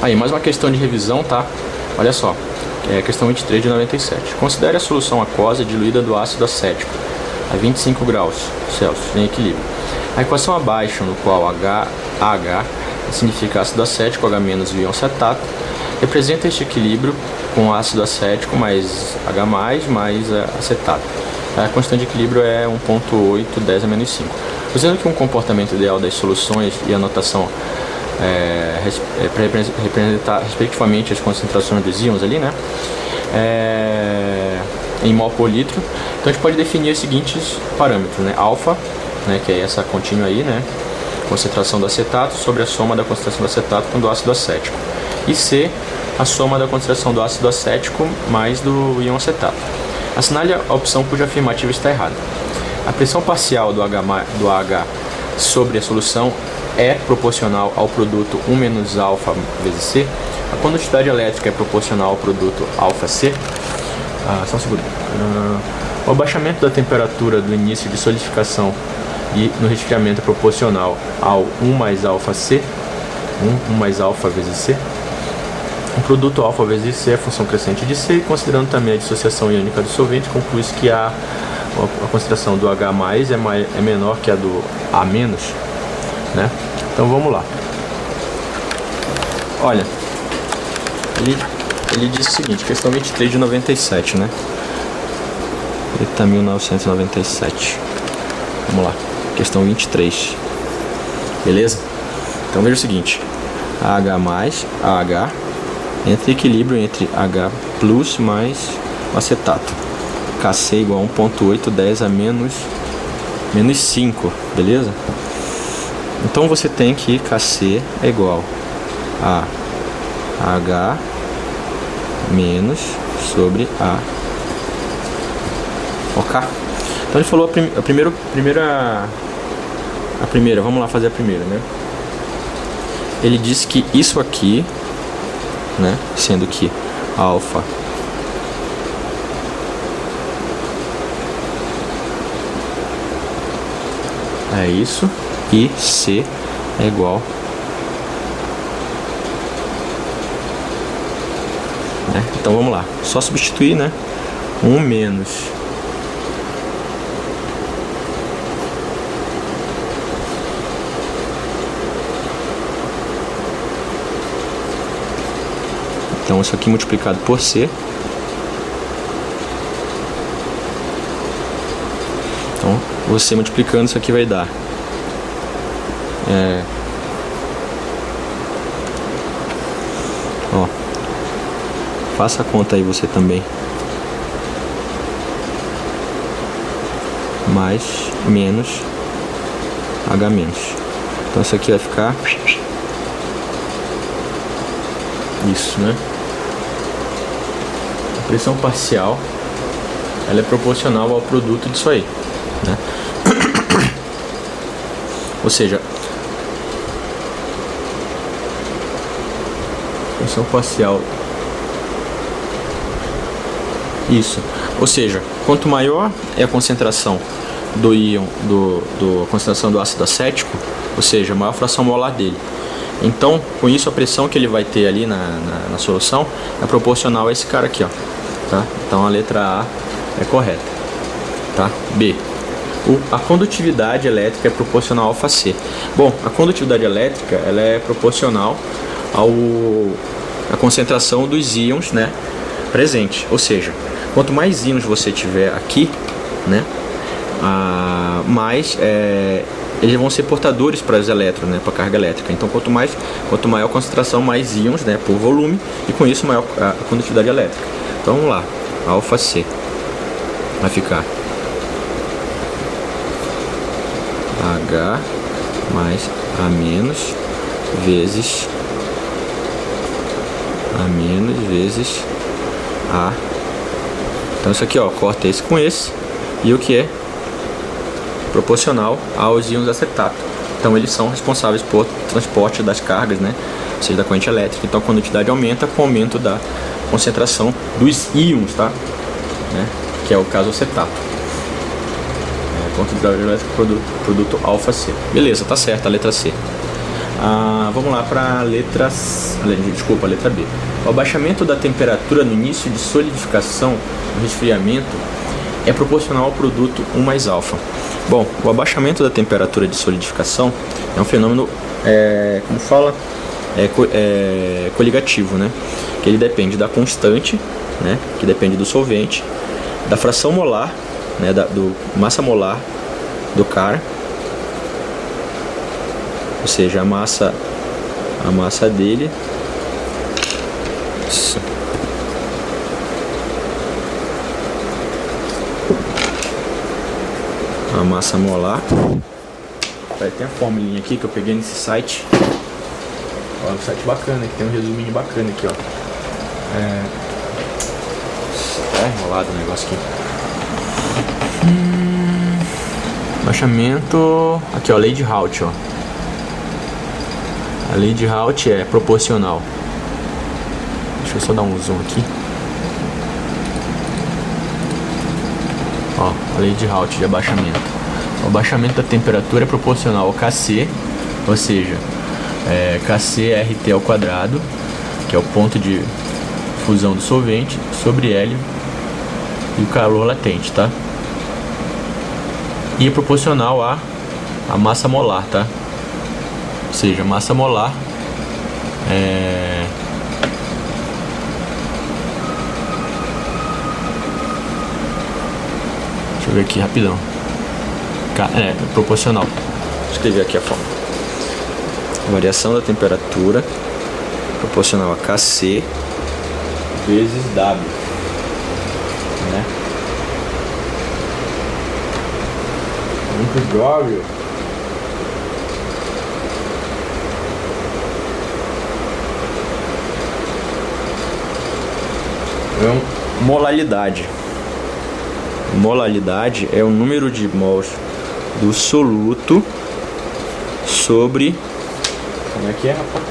Aí, mais uma questão de revisão, tá? Olha só, é a questão 23 de 97. Considere a solução aquosa diluída do ácido acético a 25 graus Celsius em equilíbrio. A equação abaixo, no qual H significa ácido acético, H- e o íon acetato, representa este equilíbrio com ácido acético mais H+, mais acetato. A constante de equilíbrio é 1,8 10⁻⁵. Usando que um comportamento ideal das soluções e a notação para representar respectivamente as concentrações dos íons ali, né? Em mol por litro. Então a gente pode definir os seguintes parâmetros, né? Alfa, né, que é essa contínua aí, né? Concentração do acetato sobre a soma da concentração do acetato com do ácido acético. E C, a soma da concentração do ácido acético mais do íon acetato. Assinale a opção cuja afirmativa está errada. A pressão parcial do H sobre a solução é proporcional ao produto 1 menos alfa vezes C. A condutividade elétrica é proporcional ao produto alfa C. Só um segundo. O abaixamento da temperatura do início de solidificação e no resfriamento é proporcional ao 1 mais alfa C. 1 mais alfa vezes C. O produto alfa vezes C é a função crescente de C, e considerando também a dissociação iônica do solvente, conclui-se que a concentração do H+ é menor que a do A-, né? Então vamos lá. Olha, ele diz o seguinte, questão 23 de 97, né? Eita, 1997. Vamos lá, questão 23. Beleza? Então veja o seguinte, H+, AH, entre equilíbrio entre H+ mais o acetato. Kc igual a 1,8 10⁻⁵, beleza? Então você tem que Kc é igual a H menos sobre A. Ok? Então ele falou a primeira, vamos lá fazer a primeira, né? Ele disse que isso aqui, né, sendo que alfa é isso e C é igual, né? Então vamos lá, só substituir, né? 1 menos então isso aqui multiplicado por C. Então você multiplicando isso aqui vai dar ó, faça a conta aí você também, mais menos H menos. Então isso aqui vai ficar isso, né? A pressão parcial ela é proporcional ao produto disso aí, né? Ou seja, pressão parcial, isso. Ou seja, quanto maior é a concentração do íon, a concentração do ácido acético, ou seja, maior a fração molar dele. Então, com isso, a pressão que ele vai ter ali na solução é proporcional a esse cara aqui, ó, tá? Então a letra A é correta, tá? B. A condutividade elétrica é proporcional ao alfa C. Bom, a condutividade elétrica ela é proporcional à concentração dos íons, né, presente. Ou seja, quanto mais íons você tiver aqui, né, mais eles vão ser portadores para os elétrons, né, para a carga elétrica. Então, quanto maior a concentração, mais íons, né, por volume, e com isso maior a condutividade elétrica. Então, vamos lá, alfa C vai ficar H mais A menos vezes A. Então isso aqui, ó, corta esse com esse, e o que é proporcional aos íons acetato. Então eles são responsáveis por transporte das cargas, né, ou seja, da corrente elétrica. Então a condutividade aumenta com o aumento da concentração dos íons, tá? Né, que é o caso acetato. Condutividade elétrica produto alfa C. Beleza, tá certo, a letra C. Vamos lá para a letra B. O abaixamento da temperatura no início de solidificação, no resfriamento, é proporcional ao produto 1 mais alfa. Bom, o abaixamento da temperatura de solidificação é um fenômeno, coligativo, né? Que ele depende da constante, né? Que depende do solvente, da fração molar, né? Do massa molar do CAR, ou seja, a massa dele, a massa molar. Tem a formulinha aqui que eu peguei nesse site. Ó, um site bacana, que tem um resuminho bacana aqui, ó. Tá enrolado o negócio aqui. Baixamento. Aqui, ó, lei de Raut, ó. A lei de Raut é proporcional. Deixa eu só dar um zoom aqui. Ó, a lei de Raut de abaixamento. O abaixamento da temperatura é proporcional ao Kc, ou seja, Kc é RT ao quadrado, que é o ponto de fusão do solvente, sobre L e o calor latente, tá? E é proporcional à massa molar, tá? Ou seja, massa molar deixa eu ver aqui rapidão. Proporcional. Vou escrever aqui a fórmula. Variação da temperatura proporcional a Kc vezes W, né? Muito W. Molalidade. Molalidade é o número de mols do soluto sobre, como é que é, rapaz?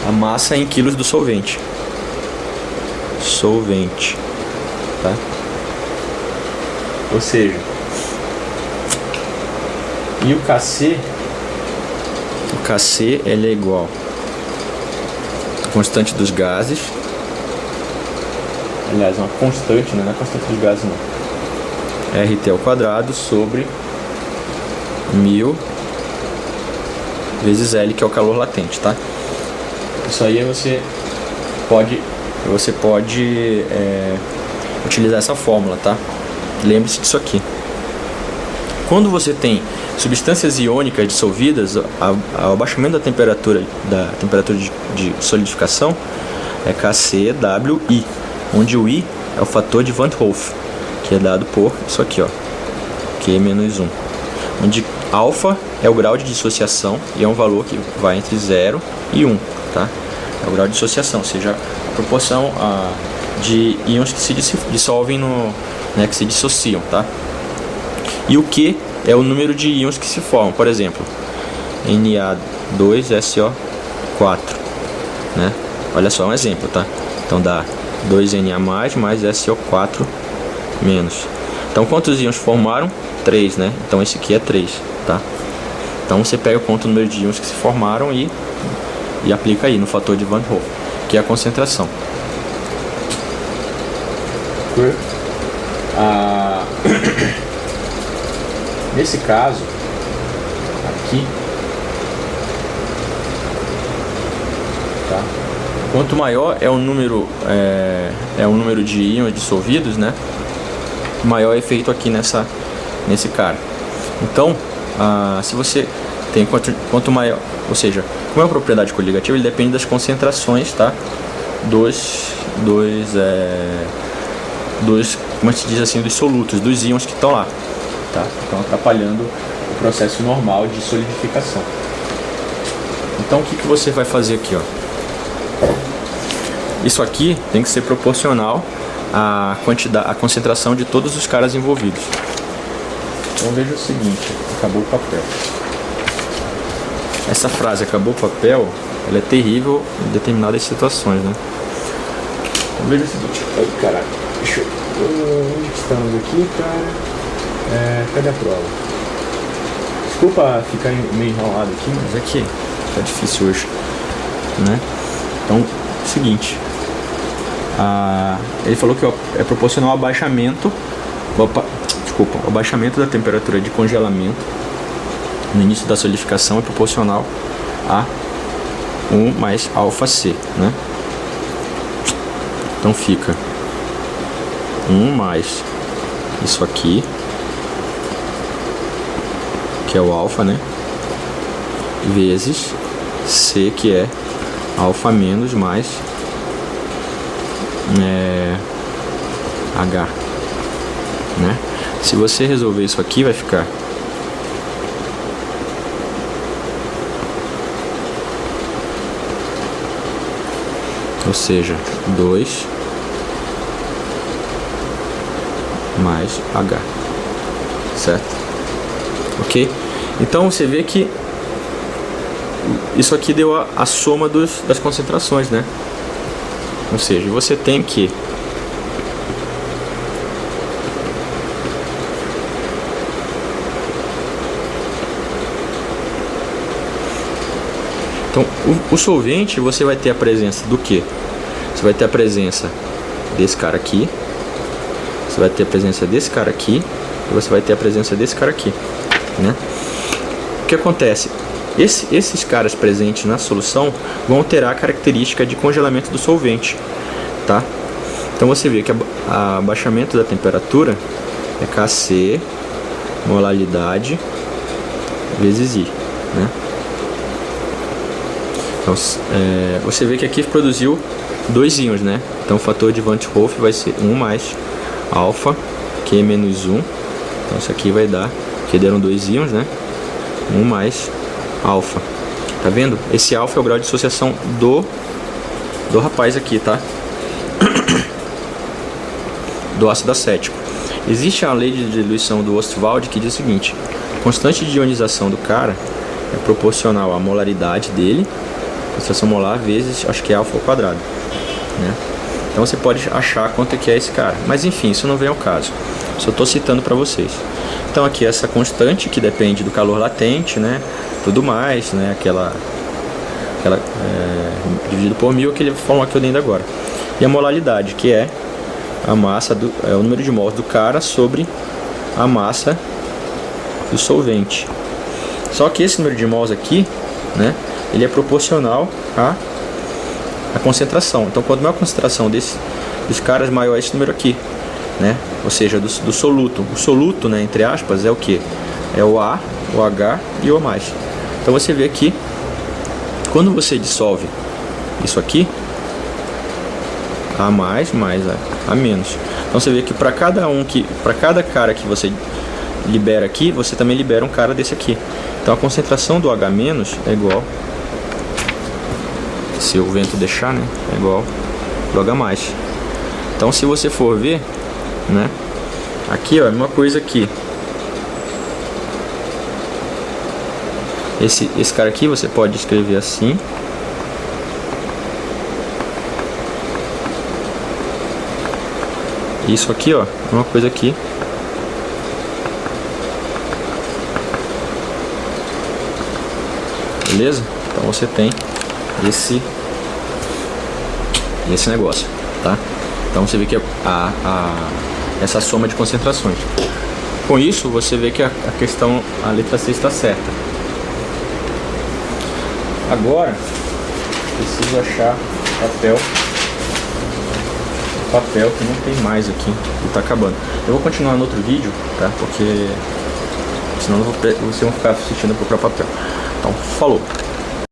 A massa em quilos do solvente. Tá? Ou seja, e o Kc ele é igual à constante dos gases. Aliás, uma constante, não é constante dos gases não. RT ao quadrado sobre 1000 vezes L, que é o calor latente, tá? Isso aí você pode utilizar essa fórmula, tá? Lembre-se disso aqui. Quando você tem substâncias iônicas dissolvidas, o abaixamento da temperatura de solidificação é KCWI, onde o I é o fator de Van Hoff, que é dado por isso aqui, ó, Q-1, onde alfa é o grau de dissociação e é um valor que vai entre 0 e 1, tá? É o grau de dissociação, ou seja, a proporção de íons que se dissolvem que se dissociam, tá? E o Q é o número de íons que se formam, por exemplo, Na2SO4, né? Olha só um exemplo, tá? Então dá 2Na mais SO4 menos. Então quantos íons formaram? 3, né? Então esse aqui é 3, tá? Então você pega o número de íons que se formaram e aplica aí no fator de Van Hoff, que é a concentração. Nesse caso aqui, tá? Quanto maior é o número de íons dissolvidos, né? Maior é efeito aqui nesse cara. Então, se você tem quanto maior, ou seja, como é uma propriedade coligativa, ele depende das concentrações, tá? Como se diz assim, dos solutos, dos íons que estão lá, tá? Estão atrapalhando o processo normal de solidificação. Então, o que você vai fazer aqui, ó? Isso aqui tem que ser proporcional à concentração de todos os caras envolvidos. Então veja o seguinte, acabou o papel. Essa frase, acabou o papel, ela é terrível em determinadas situações, né? Então veja o seguinte, ai caralho, deixa eu... Onde estamos aqui, cara? Cadê a prova? Desculpa ficar meio enrolado aqui, mas é que tá difícil hoje, né? Então, seguinte, ele falou que é proporcional ao abaixamento, o abaixamento da temperatura de congelamento no início da solidificação é proporcional a 1 mais αc, né? Então fica 1 mais isso aqui, que é o alfa, né? Vezes C, que é alfa menos mais H, né? Se você resolver isso aqui, vai ficar ou seja, 2 mais H, certo? Ok? Então você vê que isso aqui deu a soma das concentrações, né? Ou seja, você tem que então, o solvente, você vai ter a presença do que? Você vai ter a presença desse cara aqui, você vai ter a presença desse cara aqui, e você vai ter a presença desse cara aqui, né? O que acontece? Esses caras presentes na solução vão alterar a característica de congelamento do solvente, tá? Então você vê que o abaixamento da temperatura é Kc molaridade vezes I, né? Então, você vê que aqui produziu 2 íons, né? Então o fator de Van 't Hoff vai ser 1 mais alfa Q menos 1. Então isso aqui vai dar, que deram 2 íons, né? 1 mais alfa. Tá vendo? Esse alfa é o grau de dissociação do rapaz aqui, tá? Do ácido acético. Existe a lei de diluição do Ostwald que diz o seguinte: a constante de ionização do cara é proporcional à molaridade dele, concentração molar vezes, acho que é alfa ao quadrado, né? Então você pode achar quanto é que é esse cara, mas enfim, isso não vem ao caso, só estou citando para vocês. Então aqui essa constante que depende do calor latente, né, tudo mais, né, aquela dividido por 1000, aquele fórmula que eu dei ainda agora, e a molaridade, que é a massa o número de mols do cara sobre a massa do solvente. Só que esse número de mols aqui, né, ele é proporcional à concentração. Então, quanto maior a concentração dos caras, maior é esse número aqui, né? Ou seja, do soluto. O soluto, né, entre aspas, é o que? É o A, o H e o O+. Então, você vê aqui, quando você dissolve isso aqui, A+, mais A-. Então, você vê que para cada cara que você libera aqui, você também libera um cara desse aqui. Então, a concentração do H- é igual, se o vento deixar, né, é igual do H+. Então, se você for ver, né, aqui, ó, é uma coisa aqui. Esse cara aqui você pode escrever assim. Isso aqui, ó, é uma coisa aqui. Beleza? Então você tem esse negócio, tá? Então você vê que essa soma de concentrações. Com isso você vê que a letra C está certa. Agora preciso achar papel que não tem mais aqui e tá acabando. Eu vou continuar no outro vídeo, tá? Porque senão vocês vão ficar assistindo a procurar papel. Então, falou!